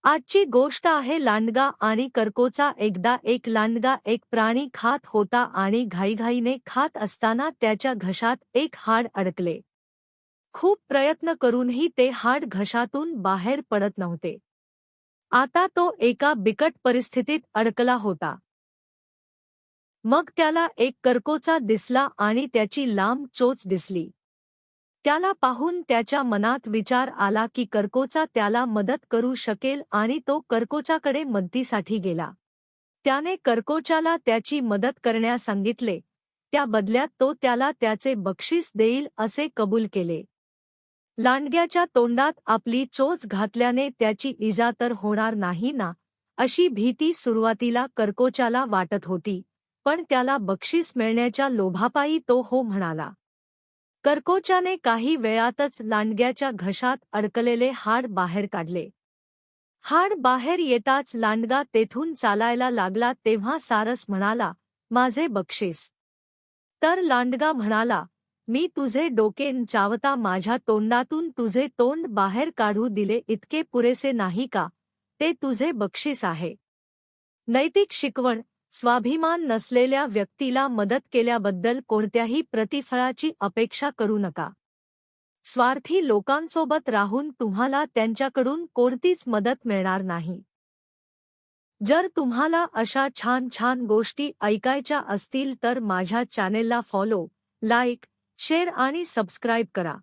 आजची गोष्ट आहे लांडगा आणि करकोचा. एकदा एक लांडगा एक प्राणी खात होता आणि घाईघाईने खात असताना त्याच्या घशात एक हाड अडकले. खूप प्रयत्न करूनही ते हाड घशातून बाहेर पडत नव्हते. आता तो एका बिकट परिस्थितीत अडकला होता. मग त्याला एक करकोचा दिसला आणि त्याची लांब चोच दिसली. त्याला पाहून त्याच्या मनात विचार आला की करकोचा त्याला मदत करू शकेल आणि तो करकोचाकडे मदतीसाठी गेला. त्याने करकोचाला त्याची मदत करण्यास सांगितले. त्या बदल्यात तो त्याला त्याचे बक्षीस देईल असे कबूल केले. लांडग्याच्या तोंडात आपली चोच घातल्याने त्याची इजा तर होणार नाही ना, अशी भीती सुरुवातीला करकोचाला वाटत होती, पण त्याला बक्षीस मिळण्याच्या लोभापायी तो हो म्हणाला. करकोचाने काही वेळातच लांडग्याच्या घशात अडकलेले हाड बाहेर काढले. हाड बाहेर येताच लांडगा तेथून चालायला लागला तेव्हा सारस म्हणाला, "माझे बक्षीस." तर लांडगा म्हणाला, "मी तुझे डोके चावता माझ्या तोंडातून तुझे तोंड बाहेर काढू दिले इतके पुरेसे नाही का? ते तुझे बक्षीस आहे." नैतिक शिकवण: स्वाभिमान नसलेल्या व्यक्तीला मदत केल्याबद्दल कोणत्याही प्रतिफळाची अपेक्षा करू नका. स्वार्थी लोकांसोबत राहून तुम्हाला त्यांच्याकडून कोणतीच मदत मिळणार नाही. जर तुम्हाला अशा छान छान गोष्टी ऐकायच्या असतील तर माझ्या चॅनेलला फॉलो, लाईक, शेअर आणि सबस्क्राईब करा.